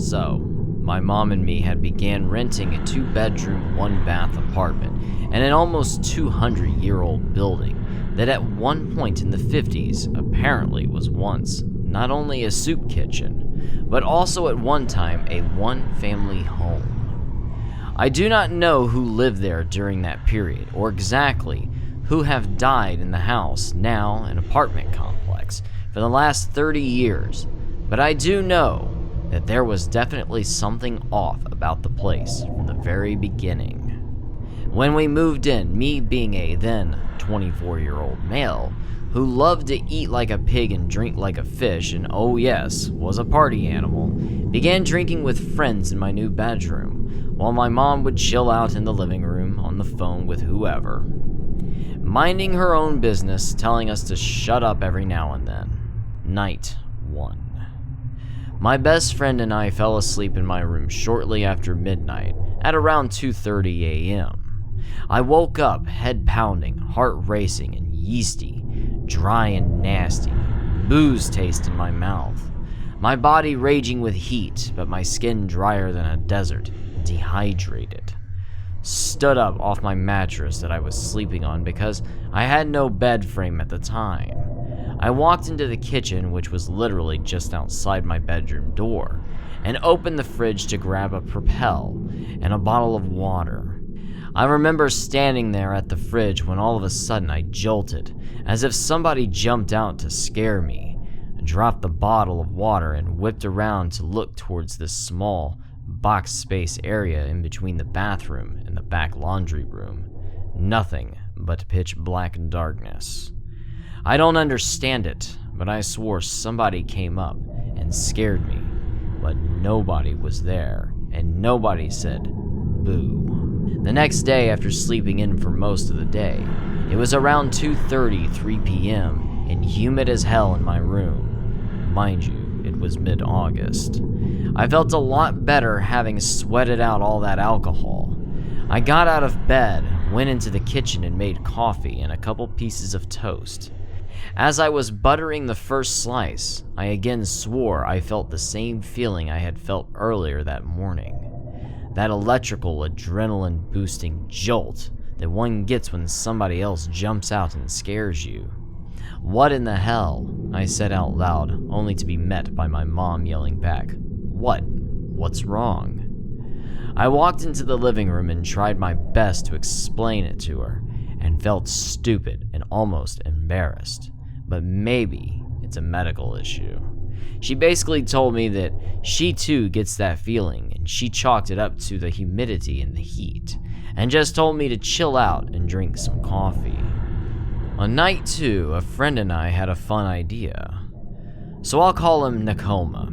So, my mom and me had began renting a 2-bedroom, 1-bath apartment in an almost 200-year-old building that at one point in the 50s apparently was once not only a soup kitchen, but also at one time a one-family home. I do not know who lived there during that period, or exactly who have died in the house, now an apartment complex, for the last 30 years, but I do know that there was definitely something off about the place from the very beginning. When we moved in, me being a then 24-year-old male who loved to eat like a pig and drink like a fish, and oh yes, was a party animal, began drinking with friends in my new bedroom, while my mom would chill out in the living room on the phone with whoever, minding her own business, telling us to shut up every now and then. Night 1. My best friend and I fell asleep in my room shortly after midnight at around 2:30 a.m. I woke up, head pounding, heart racing, and yeasty, dry and nasty, booze taste in my mouth. My body raging with heat, but my skin drier than a desert, dehydrated. Stood up off my mattress that I was sleeping on because I had no bed frame at the time. I walked into the kitchen, which was literally just outside my bedroom door, and opened the fridge to grab a Propel and a bottle of water. I remember standing there at the fridge when all of a sudden I jolted, as if somebody jumped out to scare me, dropped the bottle of water and whipped around to look towards this small box space area in between the bathroom and the back laundry room. Nothing but pitch black darkness. I don't understand it, but I swore somebody came up and scared me, but nobody was there, and nobody said boo. The next day, after sleeping in for most of the day, it was around 2:30, 3 p.m. and humid as hell in my room. Mind you, it was mid-August. I felt a lot better having sweated out all that alcohol. I got out of bed, went into the kitchen and made coffee and a couple pieces of toast. As I was buttering the first slice, I again swore I felt the same feeling I had felt earlier that morning. That electrical, adrenaline-boosting jolt that one gets when somebody else jumps out and scares you. "What in the hell?" I said out loud, only to be met by my mom yelling back, "What? What's wrong?" I walked into the living room and tried my best to explain it to her, and felt stupid and almost embarrassed. But maybe it's a medical issue. She basically told me that she too gets that feeling, and she chalked it up to the humidity and the heat, and just told me to chill out and drink some coffee. On night 2, a friend and I had a fun idea. So I'll call him Nakoma.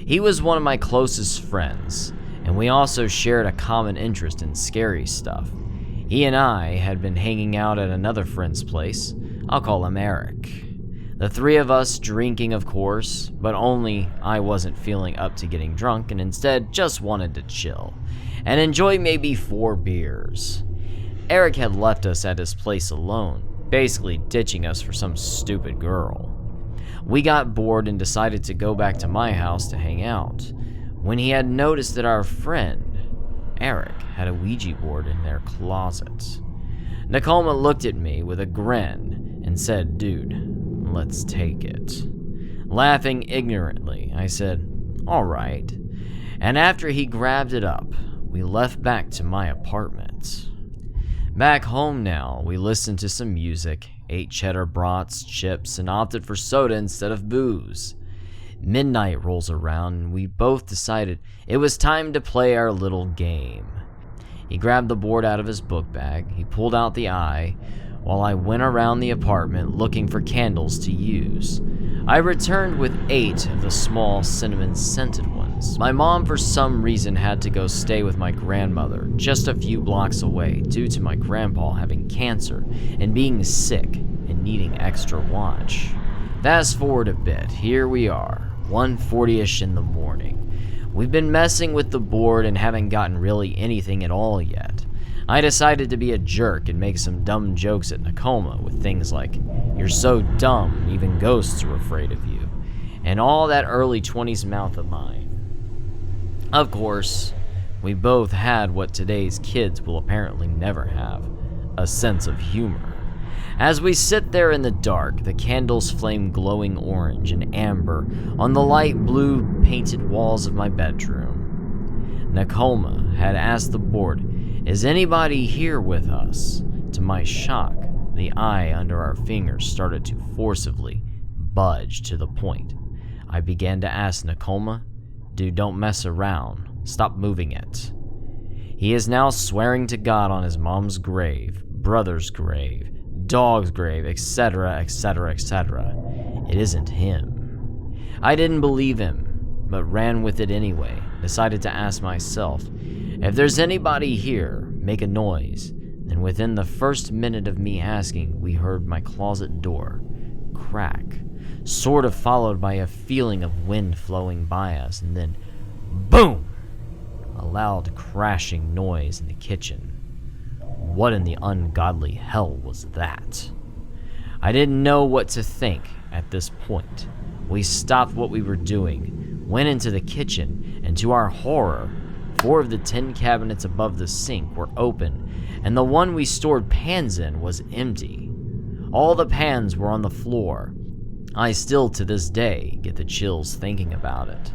He was one of my closest friends, and we also shared a common interest in scary stuff. He and I had been hanging out at another friend's place. I'll call him Eric. The three of us drinking, of course, but only I wasn't feeling up to getting drunk and instead just wanted to chill and enjoy maybe 4 beers. Eric had left us at his place alone, basically ditching us for some stupid girl. We got bored and decided to go back to my house to hang out, when he had noticed that our friend, Eric, had a Ouija board in their closet. Nakoma looked at me with a grin and said, "Dude, let's take it." Laughing ignorantly, I said, "Alright." And after he grabbed it up, we left back to my apartment. Back home now, we listened to some music, ate cheddar brats, chips, and opted for soda instead of booze. Midnight rolls around and we both decided it was time to play our little game. He grabbed the board out of his book bag, he pulled out the eye, while I went around the apartment looking for candles to use. I returned with 8 of the small cinnamon-scented ones. My mom for some reason had to go stay with my grandmother just a few blocks away due to my grandpa having cancer and being sick and needing extra watch. Fast forward a bit, here we are, 1:40ish in the morning. We've been messing with the board and haven't gotten really anything at all yet. I decided to be a jerk and make some dumb jokes at Nakoma with things like, "You're so dumb, even ghosts are afraid of you," and all that early 20s mouth of mine. Of course, we both had what today's kids will apparently never have, a sense of humor. As we sit there in the dark, the candles flame glowing orange and amber on the light blue painted walls of my bedroom. Nakoma had asked the board, "Is anybody here with us?" To my shock, the eye under our fingers started to forcibly budge to the point. I began to ask Nakoma, "Dude, don't mess around. Stop moving it." He is now swearing to God on his mom's grave, brother's grave, dog's grave, etc., etc., etc. It isn't him. I didn't believe him, but ran with it anyway. Decided to ask myself, if there's anybody here, make a noise. Then within the first minute of me asking, we heard my closet door crack, sort of followed by a feeling of wind flowing by us, and then boom! A loud crashing noise in the kitchen. What in the ungodly hell was that? I didn't know what to think at this point. We stopped what we were doing, went into the kitchen, and to our horror, 4 of the 10 cabinets above the sink were open, and the one we stored pans in was empty. All the pans were on the floor. I still to this day get the chills thinking about it.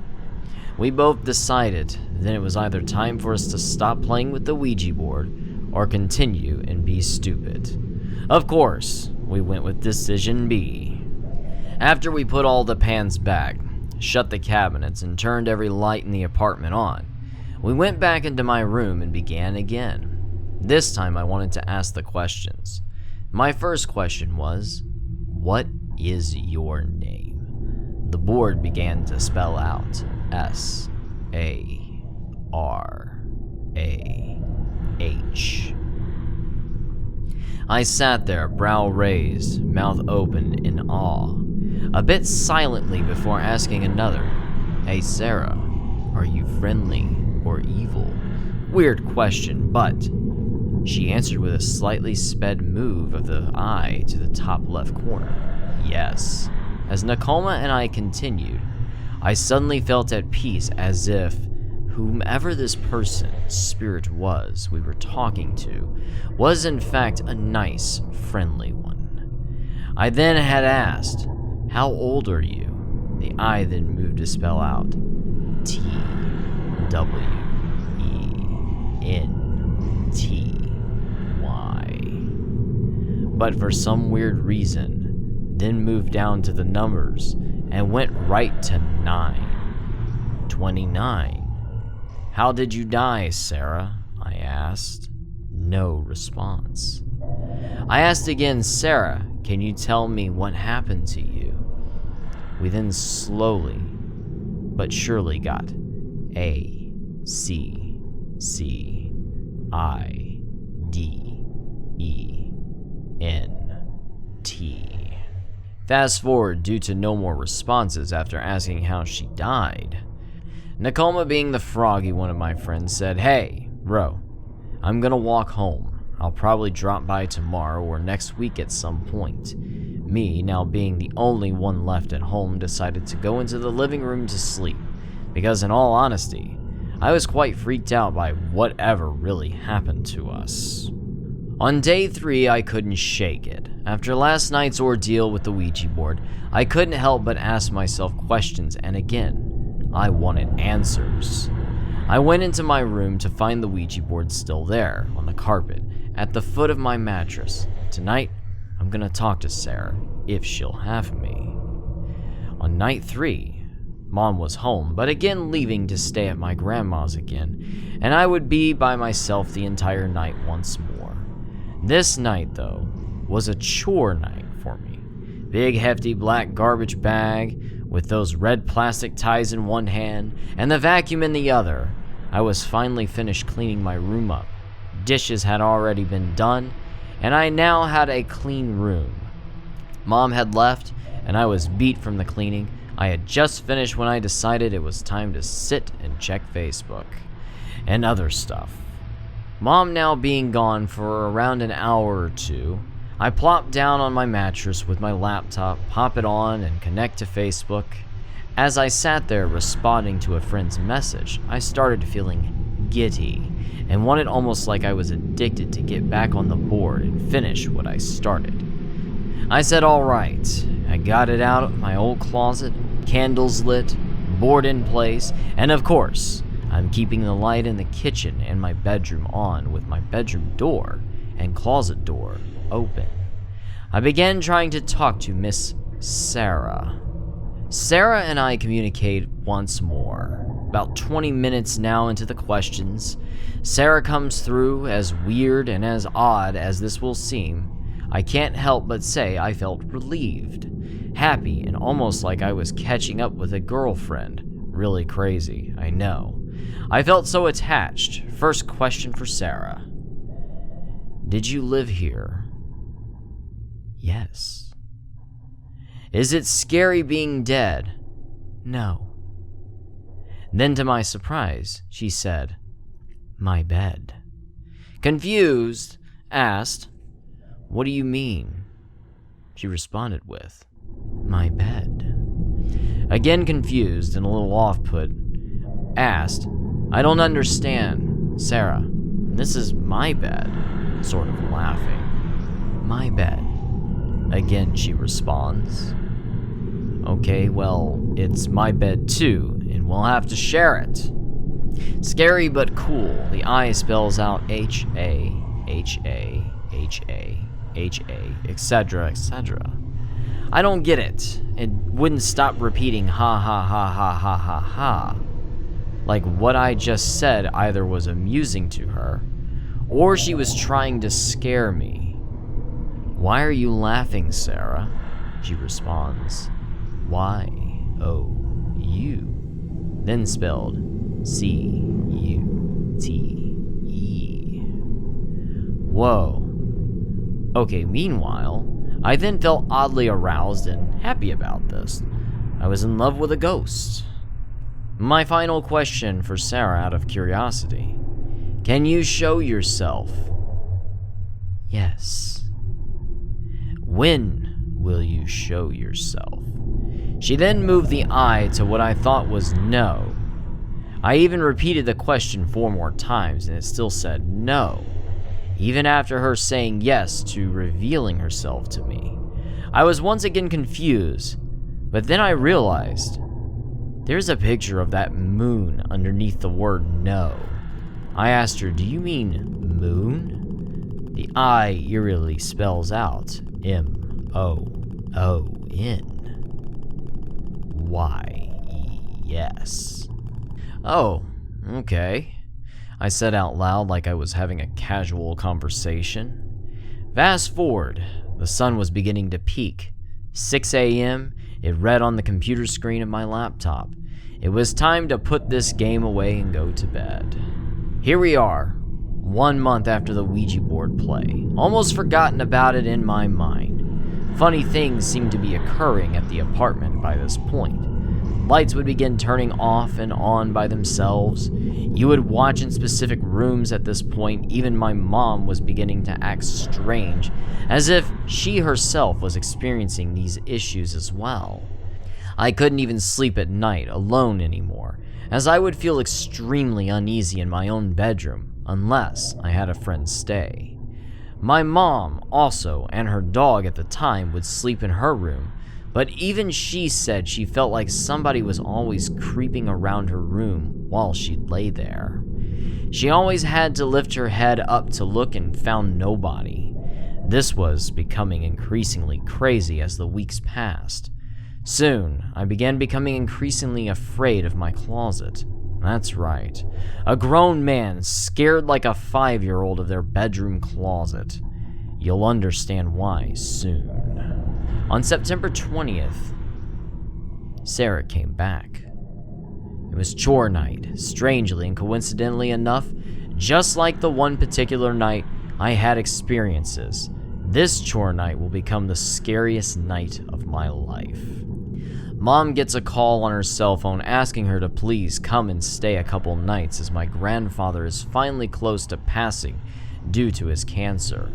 We both decided then it was either time for us to stop playing with the Ouija board or continue and be stupid. Of course, we went with decision B. After we put all the pans back, shut the cabinets, and turned every light in the apartment on, we went back into my room and began again. This time I wanted to ask the questions. My first question was, "What is your name?" The board began to spell out S-A-R-A-H. I sat there, brow raised, mouth open in awe, a bit silently before asking another, "Hey Sarah, are you friendly or evil?" Weird question, but she answered with a slightly sped move of the eye to the top left corner. Yes. As Nakoma and I continued, I suddenly felt at peace, as if whomever this person, spirit was we were talking to, was in fact a nice, friendly one. I then had asked, "How old are you?" The eye then moved to spell out TWENTY. But for some weird reason, then moved down to the numbers and went right to 9. 29. "How did you die, Sarah?" I asked. No response. I asked again, "Sarah, can you tell me what happened to you?" We then slowly but surely got ACCIDENT. Fast forward, due to no more responses after asking how she died, Nakoma, being the froggy one of my friends, said, "Hey, bro, I'm gonna walk home. I'll probably drop by tomorrow or next week at some point." Me, now being the only one left at home, decided to go into the living room to sleep, because in all honesty, I was quite freaked out by whatever really happened to us. On day 3, I couldn't shake it. After last night's ordeal with the Ouija board, I couldn't help but ask myself questions, and again, I wanted answers. I went into my room to find the Ouija board still there, on the carpet, at the foot of my mattress. Tonight, I'm gonna talk to Sarah, if she'll have me. On night 3, Mom was home, but again leaving to stay at my grandma's again, and I would be by myself the entire night once more. This night, though, was a chore night for me. Big hefty black garbage bag with those red plastic ties in one hand and the vacuum in the other. I was finally finished cleaning my room up. Dishes had already been done, and I now had a clean room. Mom had left, and I was beat from the cleaning. I had just finished when I decided it was time to sit and check Facebook and other stuff. Mom now being gone for around an hour or two, I plopped down on my mattress with my laptop, pop it on, and connect to Facebook. As I sat there responding to a friend's message, I started feeling giddy and wanted almost like I was addicted to get back on the board and finish what I started. I said, all right. I got it out of my old closet, candles lit, board in place, and of course, I'm keeping the light in the kitchen and my bedroom on with my bedroom door and closet door open. I began trying to talk to Miss Sarah. Sarah and I communicate once more. About 20 minutes now into the questions, Sarah comes through. As weird and as odd as this will seem, I can't help but say I felt relieved, happy, and almost like I was catching up with a girlfriend. Really crazy, I know. I felt so attached. First question for Sarah. Did you live here? Yes. Is it scary being dead? No. Then to my surprise, she said, my bed. Confused, asked, what do you mean? She responded with, my bed. Again confused and a little off-put, asked, I don't understand, Sarah. This is my bed, sort of laughing. My bed. Again she responds. Okay, well, it's my bed too, and we'll have to share it. Scary but cool, the I spells out H-A, H-A, H-A, H-A, etc., etc. I don't get it. It wouldn't stop repeating ha ha ha ha ha ha ha. Like what I just said either was amusing to her, or she was trying to scare me. Why are you laughing, Sarah? She responds. Y-O-U. Then spelled C-U-T-E. Whoa. Okay, meanwhile, I then felt oddly aroused and happy about this. I was in love with a ghost. My final question for Sarah out of curiosity. Can you show yourself? Yes. When will you show yourself? She then moved the I to what I thought was no. I even repeated the question 4 more times and it still said no, even after her saying yes to revealing herself to me. I was once again confused, but then I realized there's a picture of that moon underneath the word no. I asked her, do you mean moon? The I eerily spells out M-O-O-N-Y-E-S. Oh, okay. I said out loud like I was having a casual conversation. Fast forward, the sun was beginning to peak. 6 a.m., it read on the computer screen of my laptop. It was time to put this game away and go to bed. Here we are, 1 month after the Ouija board play, almost forgotten about it in my mind. Funny things seemed to be occurring at the apartment by this point. Lights would begin turning off and on by themselves. You would watch in specific rooms at this point. Even my mom was beginning to act strange, as if she herself was experiencing these issues as well. I couldn't even sleep at night alone anymore, as I would feel extremely uneasy in my own bedroom unless I had a friend stay. My mom also, and her dog at the time, would sleep in her room, but even she said she felt like somebody was always creeping around her room while she lay there. She always had to lift her head up to look and found nobody. This was becoming increasingly crazy as the weeks passed. Soon, I began becoming increasingly afraid of my closet. That's right, a grown man scared like a 5-year-old of their bedroom closet. You'll understand why soon. On September 20th, Sarah came back. It was chore night, strangely and coincidentally enough, just like the one particular night I had experiences. This chore night will become the scariest night of my life. Mom gets a call on her cell phone asking her to please come and stay a couple nights as my grandfather is finally close to passing due to his cancer.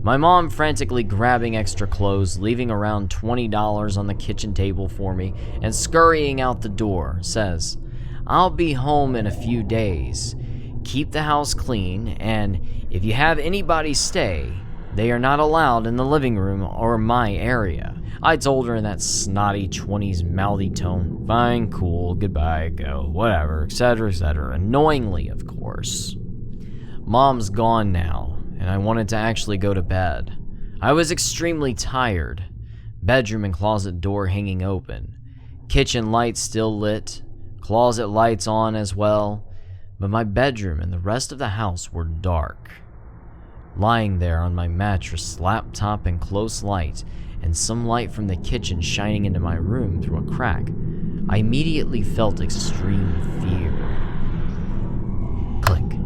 My mom frantically grabbing extra clothes, leaving around $20 on the kitchen table for me, and scurrying out the door, says, "I'll be home in a few days. Keep the house clean, and if you have anybody stay, they are not allowed in the living room or my area." I told her in that snotty 20s mouthy tone, "Fine, cool, goodbye, go, whatever, etc., annoyingly, of course. Mom's gone now, and I wanted to actually go to bed. I was extremely tired. Bedroom and closet door hanging open. Kitchen lights still lit. Closet lights on as well. But my bedroom and the rest of the house were dark. Lying there on my mattress, laptop in close light, and some light from the kitchen shining into my room through a crack, I immediately felt extreme fear. Click.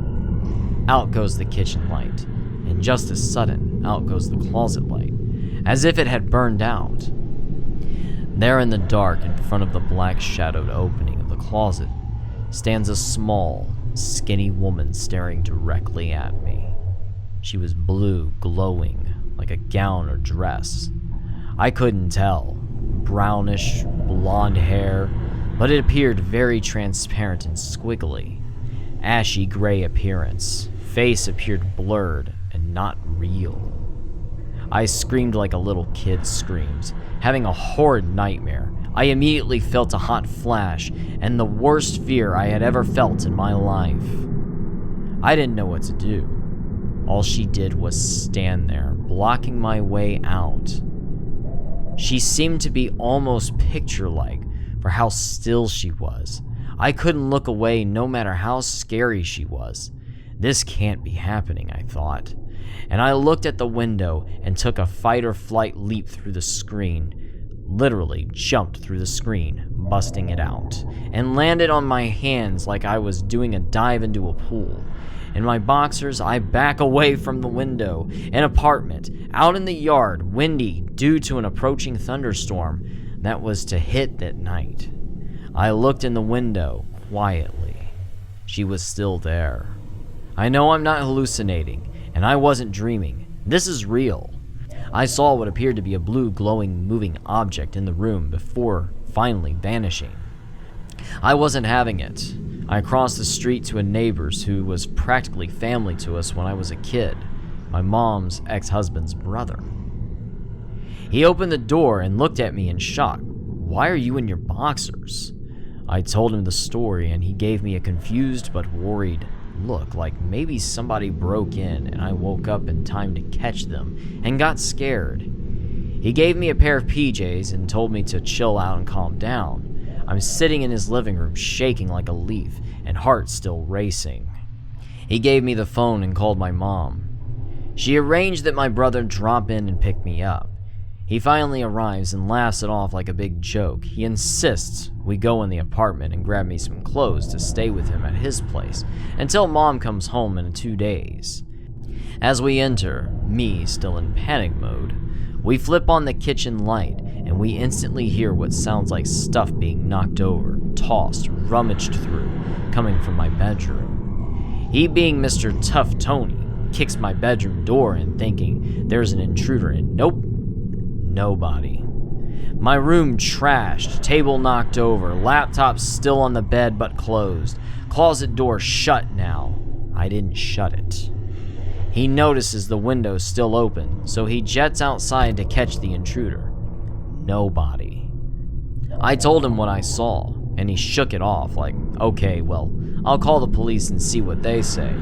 Out goes the kitchen light, and just as sudden, out goes the closet light, as if it had burned out. There in the dark, in front of the black shadowed opening of the closet, stands a small, skinny woman staring directly at me. She was blue, glowing, like a gown or dress. I couldn't tell. Brownish, blonde hair, but it appeared very transparent and squiggly. Ashy gray appearance. Face appeared blurred and not real. I screamed like a little kid screams, having a horrid nightmare. I immediately felt a hot flash and the worst fear I had ever felt in my life. I didn't know what to do. All she did was stand there, blocking my way out. She seemed to be almost picture-like for how still she was. I couldn't look away no matter how scary she was. This can't be happening, I thought. And I looked at the window and took a fight-or-flight leap through the screen. Literally jumped through the screen, busting it out, and landed on my hands like I was doing a dive into a pool. In my boxers, I back away from the window. An apartment, out in the yard, windy due to an approaching thunderstorm that was to hit that night. I looked in the window quietly. She was still there. I know I'm not hallucinating, and I wasn't dreaming. This is real. I saw what appeared to be a blue glowing moving object in the room before finally vanishing. I wasn't having it. I crossed the street to a neighbor's who was practically family to us when I was a kid, my mom's ex-husband's brother. He opened the door and looked at me in shock. "Why are you in your boxers?" I told him the story and he gave me a confused but worried look like maybe somebody broke in and I woke up in time to catch them and got scared. He gave me a pair of PJs and told me to chill out and calm down. I'm sitting in his living room shaking like a leaf and heart still racing. He gave me the phone and called my mom. She arranged that my brother drop in and pick me up. He finally arrives and laughs it off like a big joke. He insists we go in the apartment and grab me some clothes to stay with him at his place until Mom comes home in 2 days. As we enter, me still in panic mode, we flip on the kitchen light and we instantly hear what sounds like stuff being knocked over, tossed, rummaged through, coming from my bedroom. He, being Mr. Tough Tony, kicks my bedroom door in thinking there's an intruder and nope, nobody. My room trashed, table knocked over, laptop still on the bed but closed, closet door shut now. I didn't shut it. He notices the window still open, so he jets outside to catch the intruder. Nobody. I told him what I saw, and he shook it off like, okay, well, I'll call the police and see what they say.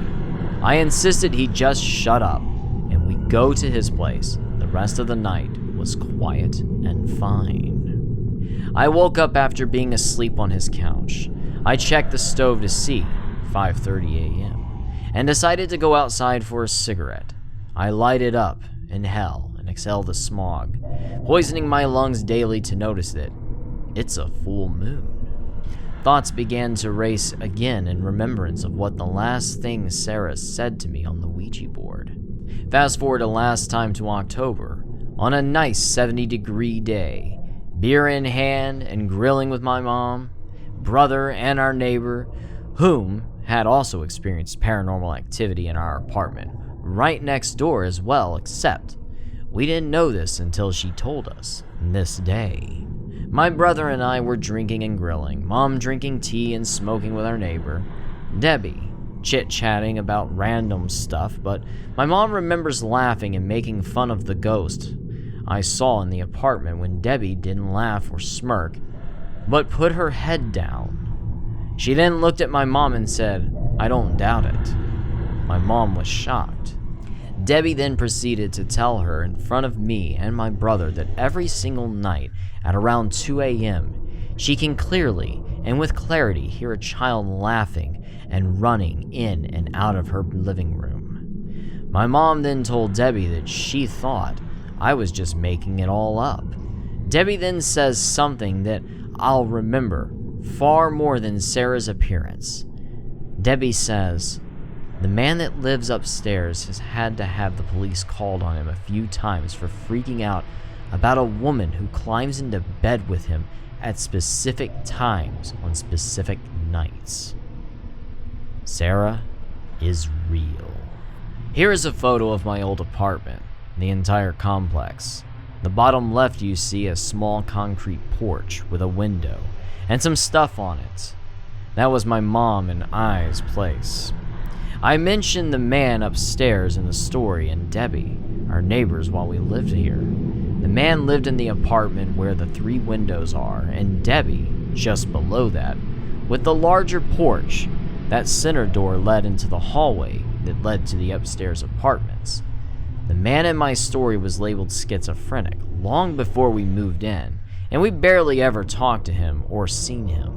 I insisted he just shut up, and we go to his place. The rest of the night was quiet and fine. I woke up after being asleep on his couch. I checked the stove to see, 5:30 a.m., and decided to go outside for a cigarette. I lighted up, inhale, and exhale the smog, poisoning my lungs daily to notice that it's a full moon. Thoughts began to race again in remembrance of what the last thing Sarah said to me on the Ouija board. Fast forward to last time to October, on a nice 70-degree day, beer in hand and grilling with my mom, brother, and our neighbor, whom had also experienced paranormal activity in our apartment, right next door as well, except we didn't know this until she told us this day. My brother and I were drinking and grilling, Mom drinking tea and smoking with our neighbor, Debbie chit-chatting about random stuff, but my mom remembers laughing and making fun of the ghost I saw in the apartment when Debbie didn't laugh or smirk, but put her head down. She then looked at my mom and said, "I don't doubt it." My mom was shocked. Debbie then proceeded to tell her in front of me and my brother that every single night at around 2 a.m., she can clearly and with clarity hear a child laughing and running in and out of her living room. My mom then told Debbie that she thought I was just making it all up. Debbie then says something that I'll remember far more than Sarah's appearance. Debbie says, "The man that lives upstairs has had to have the police called on him a few times for freaking out about a woman who climbs into bed with him at specific times on specific nights. Sarah is real." Here is a photo of my old apartment, the entire complex. The bottom left you see a small concrete porch with a window and some stuff on it. That was my mom and I's place. I mentioned the man upstairs in the story and Debbie, our neighbors while we lived here. The man lived in the apartment where the 3 windows are, and Debbie, just below that, with the larger porch. That center door led into the hallway that led to the upstairs apartments. The man in my story was labeled schizophrenic long before we moved in, and we barely ever talked to him or seen him.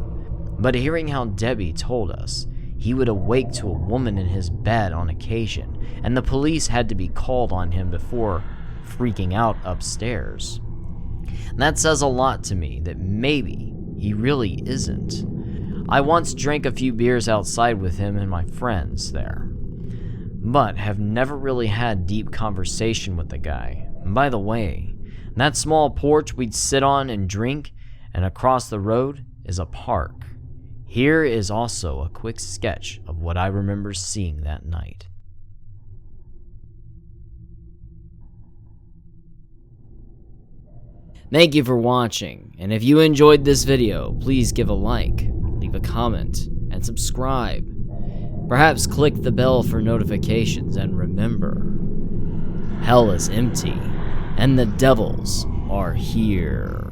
But hearing how Debbie told us he would awake to a woman in his bed on occasion, and the police had to be called on him before freaking out upstairs. That says a lot to me that maybe he really isn't. I once drank a few beers outside with him and my friends there, but have never really had deep conversation with the guy. And by the way, that small porch we'd sit on and drink, and across the road is a park. Here is also a quick sketch of what I remember seeing that night. Thank you for watching, and if you enjoyed this video, please give a like, leave a comment, and subscribe. Perhaps click the bell for notifications, and remember, hell is empty, and the devils are here.